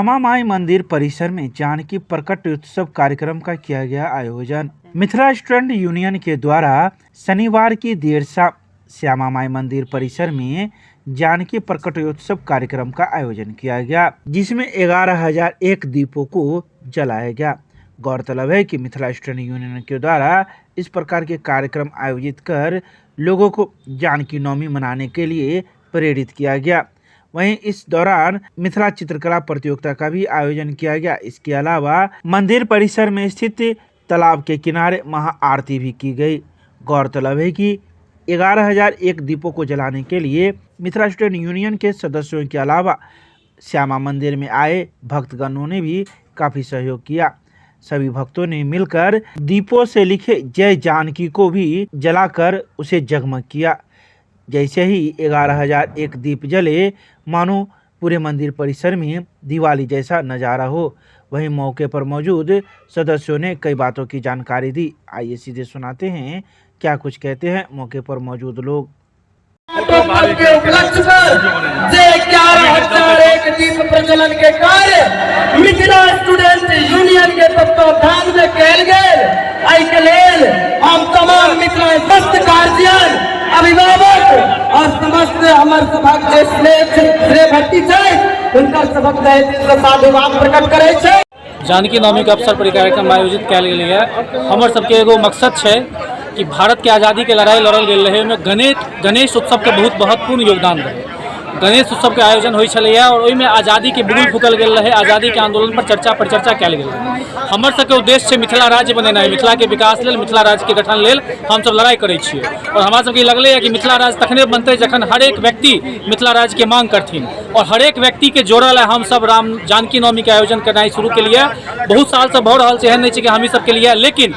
श्यामा माई मंदिर परिसर में जानकी प्रकट उत्सव कार्यक्रम का किया गया आयोजन। मिथिला स्टूडेंट यूनियन के द्वारा शनिवार की देर शाम श्यामा माई मंदिर परिसर में जानकी प्रकट उत्सव कार्यक्रम का आयोजन किया गया, जिसमें 11,001 दीपों को जलाया गया। गौरतलब है कि मिथिला स्टूडेंट यूनियन के द्वारा इस प्रकार के कार्यक्रम आयोजित कर लोगों को जानकी नवमी मनाने के लिए प्रेरित किया गया। वहीं इस दौरान मिथिला चित्रकला प्रतियोगिता का भी आयोजन किया गया। इसके अलावा मंदिर परिसर में स्थित तालाब के किनारे महाआरती भी की गई। गौरतलब है कि 11,001 दीपों को जलाने के लिए मिथिला स्टूडेंट यूनियन के सदस्यों के अलावा श्यामा मंदिर में आए भक्तगणों ने भी काफ़ी सहयोग किया। सभी भक्तों ने मिलकर दीपों से लिखे जय जानकी को भी जलाकर उसे जगमग किया। जैसे ही 11,001 दीप जले, मानो पूरे मंदिर परिसर में दिवाली जैसा नज़ारा हो। वहीं मौके पर मौजूद सदस्यों ने कई बातों की जानकारी दी। आइए सीधे सुनाते हैं क्या कुछ कहते हैं मौके पर मौजूद लोग। के उपलक्ष्य पर 11,001 दीप प्रज्वलन के कार्य मिथिला स्टूडेंट यूनियन के तत्वावधान में कयल गेल। एहि के लेल हम तमाम मिथिला समस्त गार्जियन, अभिभावक और समस्त हमर सभक जे श्रेय भक्ति छै हुनकर सभक साधुवाद प्रकट करै छै। जानकी नवमी के अवसर पर कार्यक्रम आयोजित कयल गेल है। हमर सबके एगो मकसद छै कि भारत के आज़ादी के लड़ाई लड़ल गेल रहे, ओहिमे गणेश उत्सव के बहुत महत्वपूर्ण योगदान रहे। गणेश उत्सव के आयोजन होइ छलैया और ओहिमे आज़ादी के बिगुल फूकल गेल रहे। आज़ादी के आंदोलन पर चर्चा परिचर्चा कयल गेल रहे। हमर सबके उद्देश्य छै मिथिला राज्य बनेनाइ, मिथिला के विकास लेल, मिथिला राज्य के गठन लेल हम सब लड़ाई करै छियै। और हमरा सबके लगलै कि मिथिला राज्य तखने बनतै जखन हरेक व्यक्ति मिथिला राज्य के मांग करथिन। और हरेक व्यक्ति के जोड़ल है हम सब राम जानकी नवमी के आयोजन करनाइ शुरू केलिए। बहुत साल से भऽ रहल छै, एहन नहीं छै कि हम ही सब केलिए, लेकिन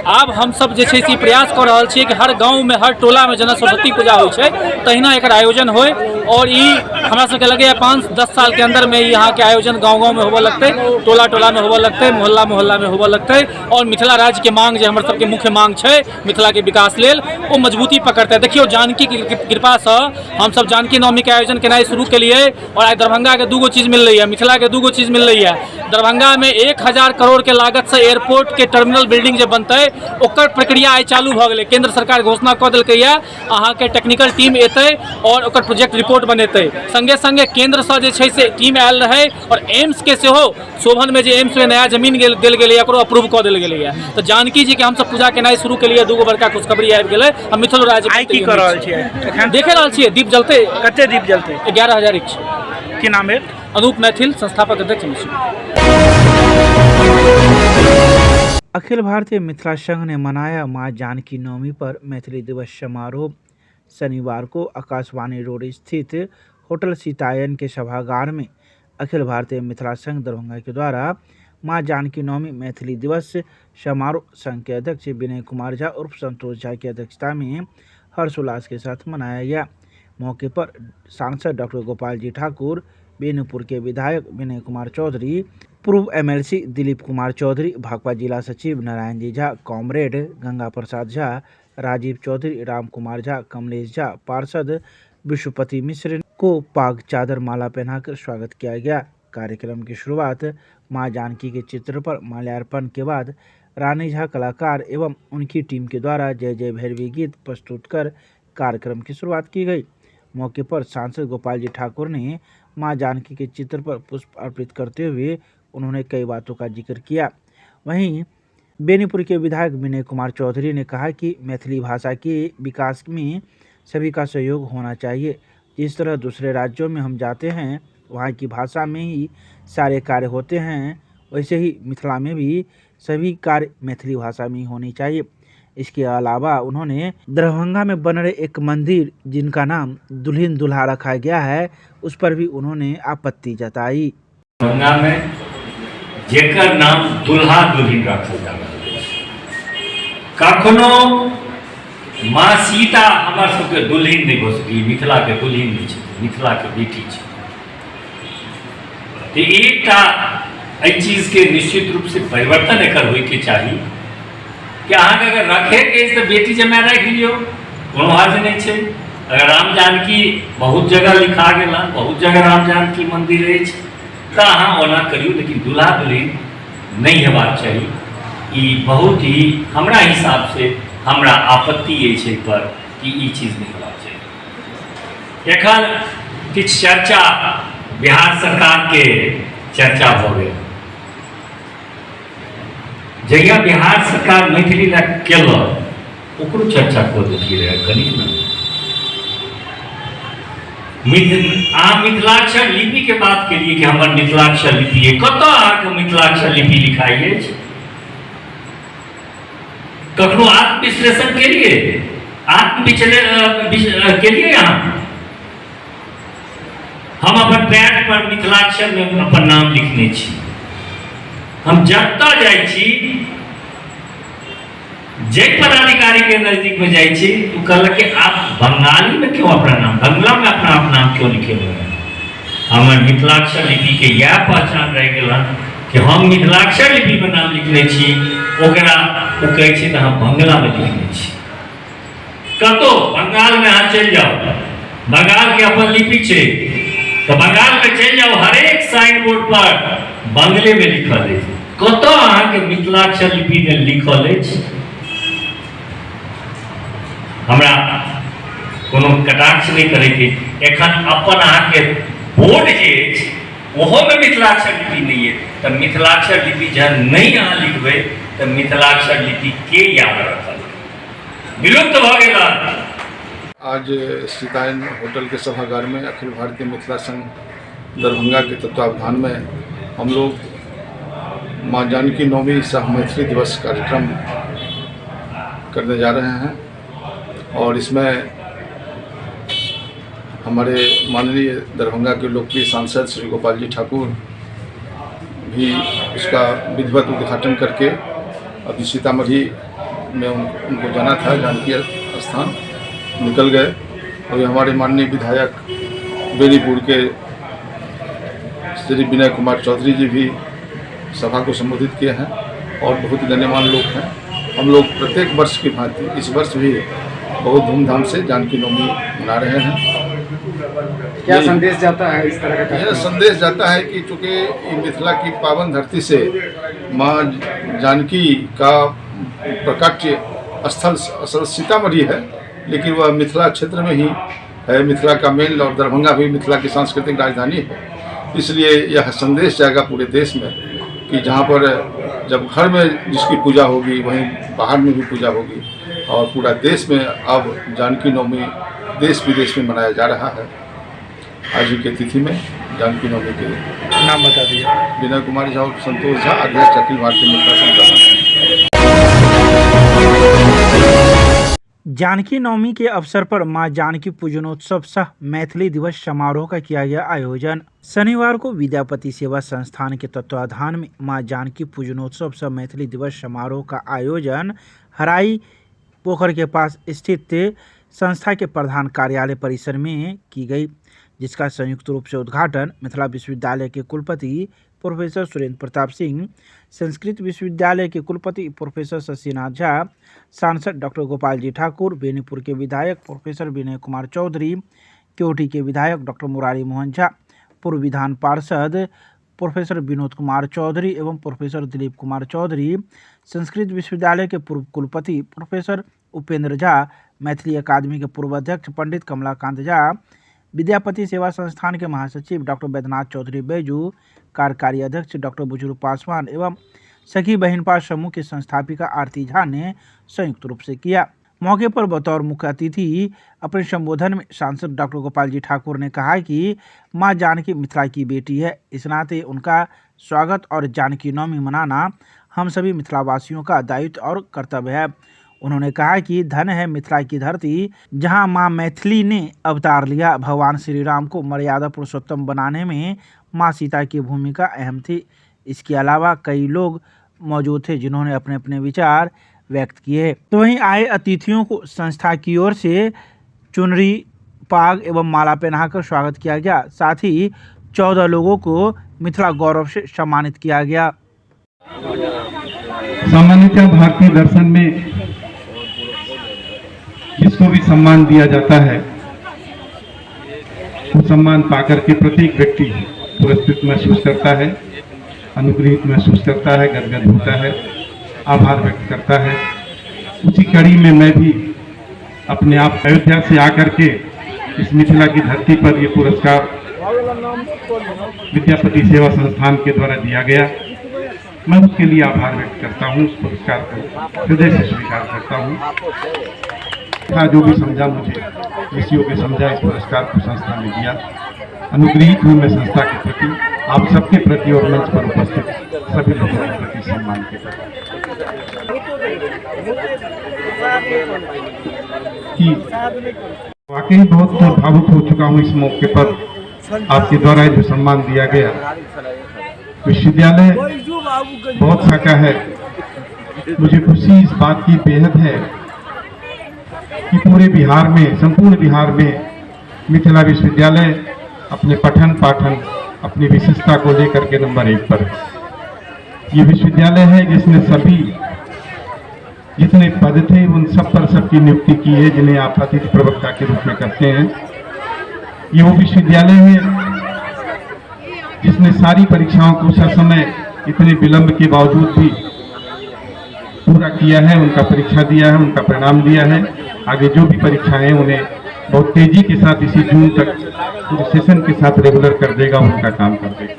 आब हम सब जे छै प्रयास कर रहल छियै कि हर गांव में, हर टोला में जेना सरस्वती पूजा होइ छै तहिना एकर आयोजन होय। और ई हमरा सबके लगैया 5-10 साल के अंदर में यहाँ के आयोजन गाँव में होबऽ लगतै, टोला टोला में होबऽ लगतै, मोहल्ला मोहल्ला में होबऽ लगतै। और मिथिला राज्य के मांग जे हमर सबके मुख्य मांग छै मिथिला के विकास लेल, ओ मजबूती पकड़तै। देखियो जानकी की कृपा से हम सब जानकी नवमी के आयोजन केनाइ शुरू केलिए और आइ दरभंगा के 2 चीज मिल रही है, मिथिला के 2 चीज मिल रही है। दरभंगा में 1,000 करोड़ के लागत से एयरपोर्ट के टर्मिनल बिल्डिंग जे बनतै ओकर प्रक्रिया आई चालू भऽ गेलै। केंद्र सरकार घोषणा कऽ देलकै है, अहाँ के टेक्निकल टीम एतै और ओकर प्रोजेक्ट रिपोर्ट बनेतै। संगे संगे केंद्र से जे छै से टीम आयल रहे और एम्स के सेहो शोभन में जे एम्स में नया जमीन देल गेलै ओकरो अप्रूव कऽ देल गेलै है। तो जानकी जी के हम सब पूजा केनाइ शुरू केलिए। 2 बड़का खुशखबरी आबि गेलै। हम मिथिला राज्य आई की कर रहल छियै एखन देखे रहल छियै दीप जलते। कते दीप जलते? 11,001 छै। की नाम है? अनूप मैथिल, संस्थापक अध्यक्ष। अखिल भारतीय मिथिला संघ ने मनाया मां जानकी नवमी पर मैथिली दिवस समारोह। शनिवार को आकाशवाणी रोड स्थित होटल सीतायन के सभागार में अखिल भारतीय मिथिला संघ दरभंगा के द्वारा मां जानकी नवमी मैथिली दिवस समारोह संघ के अध्यक्ष विनय कुमार झा उर्फ संतोष झा की अध्यक्षता में हर्षोल्लास के साथ मनाया गया। मौके पर सांसद डॉक्टर गोपाल जी ठाकुर, बेनीपुर के विधायक विनय कुमार चौधरी, पूर्व एमएलसी दिलीप कुमार चौधरी, भाकपा जिला सचिव नारायण जी झा, कॉमरेड गंगा प्रसाद झा, राजीव चौधरी, राम कुमार झा, कमलेश झा, पार्षद विश्वपति मिश्र को पाग चादर माला पहनाकर स्वागत किया गया। कार्यक्रम की शुरुआत मां जानकी के चित्र पर माल्यार्पण के बाद रानी झा कलाकार एवं उनकी टीम के द्वारा जय जय भैरवी गीत प्रस्तुत कर कार्यक्रम की शुरुआत की गई। मौके पर सांसद गोपाल जी ठाकुर ने मां जानकी के चित्र पर पुष्प अर्पित करते हुए उन्होंने कई बातों का जिक्र किया। वहीं बेनीपुर के विधायक विनय कुमार चौधरी ने कहा कि मैथिली भाषा के विकास में सभी का सहयोग होना चाहिए। जिस तरह दूसरे राज्यों में हम जाते हैं वहाँ की भाषा में ही सारे कार्य होते हैं, वैसे ही मिथिला में भी सभी कार्य मैथिली भाषा में ही होनी चाहिए। इसके अलावा उन्होंने दरभंगा में बन रहे एक मंदिर जिनका नाम दुल्हिन दुल्हा रखा गया है, उस पर भी उन्होंने आपत्ति जताई। दरभंगा में जेकर नाम दुल्हा दुल्हिन रखल जा रहल है, कखनो माँ सीता हमर सबके दुल्हिन नहीं हो सकी, मिथिला के दुल्हिन नहीं छै, मिथिला के बेटी छै। तो एकटा एहि चीज के निश्चित रूप से परिवर्तन एकर होय के चाहिए कि अहाँके अगर रखे के तो बेटी जमा रख लियो, कोनो हर्ज नहीं छै। अगर राम जानकी बहुत जगह लिखा गेला, बहुत जगह राम जानकी मंदिर अछि, तो अहाँ ओना करियो, लेकिन दूल्हा दुल्हन नहीं हेबाक चाही। ई बहुत ही हमरा हिसाब से हमरा आपत्ति अछि पर कि ई चीज नहीं हेबाक चाही। एखन किछु चर्चा बिहार सरकार के चर्चा भऽ गेल। जहिया बिहार सरकार मैथिली लए केलक ओकरो चर्चा कऽ देलियै रहै कनिक ने। अहाँ मिथिलाक्षर लिपि के बात केलिए कि हमर मिथिलाक्षर लिपि है, कतऽ अहाँके मिथिलाक्षर लिपि लिखाई अछि? कखनो आत्मविश्लेषण केलिए, केलिए अहाँ? हम अपन पैड पर मिथिलाक्षर में अपन नाम लिखने छी। हम जतऽ जाइ छी, जे पदाधिकारी के नजदीक में जाइ छी, तो कहलक कि आप बंगाली में क्यों अपना नाम, बंगला में अपना नाम क्यों लिखे हुए हैं? हमर मिथिलाक्षर लिपि के यह पहचान रह गेल कि हम मिथिलाक्षर लिपि में नाम लिखने छी, ओकरा ओ कहै छै तऽ हम बंगला में लिखने छी। कतो बंगाल में अहाँ चलि जाओ, बंगाल के अपन लिपि छै, तो बंगाल में चलि जाओ, हरेक साइन बोर्ड पर बंगले में लिखल अछि। कतो अहाँ के मिथिलाक्षर लिपि में लिखल अछि? हमरा कोनो कटाक्ष नहीं करे के। एखन अपन अहाँ के बोर्ड जे अछि ओहो में मिथिलाक्षर लिपि नहीं है, तो मिथिलाक्षर लिपि जहन नहीं अहाँ लिखबै तो मिथिलाक्षर लिपि के याद रखल? विलुप्त भऽ गेल। आज सीतायन होटल के सभागार में अखिल भारतीय मिथिला संघ दरभंगा के तत्वावधान में हम लोग माँ जानकी नवमी सह मैथिली दिवस कार्यक्रम करने जा रहे हैं। और इसमें हमारे माननीय दरभंगा के लोकप्रिय सांसद श्री गोपाल जी ठाकुर भी उसका विधिवत उद्घाटन करके अभी सीतामढ़ी में उनको जाना था, जानकी स्थान निकल गए। और हमारे माननीय विधायक बेनीपुर के श्री विनय कुमार चौधरी जी भी सभा को संबोधित किए हैं और बहुत गण्यमान लोग हैं। हम लोग प्रत्येक वर्ष की भांति इस वर्ष भी बहुत धूमधाम से जानकी नवमी मना रहे हैं। क्या संदेश जाता है इस तरह का? यह संदेश जाता है कि चूँकि मिथिला की पावन धरती से माँ जानकी का प्रकट्य स्थल असल सीतामढ़ी है, लेकिन वह मिथिला क्षेत्र में ही है। मिथिला का मेन और दरभंगा भी मिथिला की सांस्कृतिक राजधानी है। इसलिए यह संदेश जाएगा पूरे देश में कि जहाँ पर जब घर में जिसकी पूजा होगी वहीं बाहर में भी पूजा होगी। और पूरा देश में अब जानकी नवमी देश विदेश में मनाया जा रहा है। आज ही के तिथि में जानकी नवमी के नाम बता दीजिए। विनय कुमार झा और संतोष झा, अध्यक्ष अखिल भारतीय मिथिला संघ। जानकी नवमी के अवसर पर मां जानकी पूजनोत्सव सह मैथिली दिवस समारोह का किया गया आयोजन। शनिवार को विद्यापति सेवा संस्थान के तत्वाधान में मां जानकी पूजनोत्सव सह मैथिली दिवस समारोह का आयोजन हराई पोखर के पास स्थित संस्था के प्रधान कार्यालय परिसर में की गई, जिसका संयुक्त रूप से उद्घाटन मिथिला विश्वविद्यालय के कुलपति प्रोफेसर सुरेंद्र प्रताप सिंह, संस्कृत विश्वविद्यालय के कुलपति प्रोफेसर शशिनाथ झा, सांसद डॉक्टर गोपाल जी ठाकुर, बेनीपुर के विधायक प्रोफेसर विनय कुमार चौधरी, केवटी के विधायक डॉक्टर मुरारी मोहन झा, पूर्व विधान पार्षद प्रोफेसर विनोद कुमार चौधरी एवं प्रोफेसर दिलीप कुमार चौधरी, संस्कृत विश्वविद्यालय के पूर्व कुलपति प्रोफेसर उपेंद्र झा, मैथिली अकादमी के पूर्व अध्यक्ष पंडित कमलाकांत झा, विद्यापति सेवा संस्थान के महासचिव डॉक्टर वैद्यनाथ चौधरी बैजू, कार्यकारी अध्यक्ष डॉक्टर बुजुर्ग पासवान एवं सखी बहनपा समूह की संस्थापिका आरती झा ने संयुक्त रूप से किया। मौके पर बतौर मुख्य अतिथि अपने संबोधन में सांसद डॉक्टर गोपाल जी ठाकुर ने कहा कि मां जानकी मिथिला की बेटी है, इस नाते उनका स्वागत और जानकी नवमी मनाना हम सभी मिथिलावासियों का दायित्व और कर्तव्य है। उन्होंने कहा कि धन है मिथिला की धरती, जहां मां मैथिली ने अवतार लिया। भगवान श्री राम को मर्यादा पुरुषोत्तम बनाने में मां सीता की भूमिका अहम थी। इसके अलावा कई लोग मौजूद थे जिन्होंने अपने अपने विचार व्यक्त किए। तो वहीं आए अतिथियों को संस्था की ओर से चुनरी, पाग एवं माला पहनाकर स्वागत किया गया। साथ ही 14 लोगों को मिथिला गौरव से सम्मानित किया गया। सामान्यतः भारतीय दर्शन में जिसको भी सम्मान दिया जाता है वो सम्मान पाकर के प्रत्येक व्यक्ति पुरस्कृत महसूस करता है, अनुग्रहित महसूस करता है, गदगद होता है, आभार व्यक्त करता है। उसी कड़ी में मैं भी अपने आप अयोध्या से आकर के इस मिथिला की धरती पर ये पुरस्कार विद्यापति सेवा संस्थान के द्वारा दिया गया। मैं उसके लिए आभार व्यक्त करता हूँ, उस पुरस्कार को हृदय से स्वीकार करता हूँ। जो भी समझा मुझे इस योग्य समझा, इस पुरस्कार को संस्था ने दिया। अनुग्रहित हूँ मैं संस्था के प्रति, आप सबके प्रति और मंच पर उपस्थित सभी लोगों के प्रति सम्मान के प्रति कि वाकई बहुत भावुक हो चुका हूँ इस मौके पर। आपके द्वारा जो सम्मान दिया गया, विश्वविद्यालय बहुत सा का है। मुझे खुशी इस बात की बेहद है कि पूरे बिहार में, संपूर्ण बिहार में मिथिला विश्वविद्यालय अपने पठन पाठन, अपनी विशेषता को लेकर के नंबर 1 पर है। ये विश्वविद्यालय है जिसने सभी जितने पद थे उन सब पर सबकी नियुक्ति की है, जिन्हें आप अतिथि प्रवक्ता के रूप में करते हैं। ये वो विश्वविद्यालय है जिसने सारी परीक्षाओं को ससमय इतने विलंब के बावजूद भी पूरा किया है, उनका परीक्षा दिया है, उनका परिणाम दिया है। आगे जो भी परीक्षाएं हैं उन्हें बहुत तेजी के साथ इसी जून तक सेशन के साथ रेगुलर कर देगा, उनका काम कर देगा।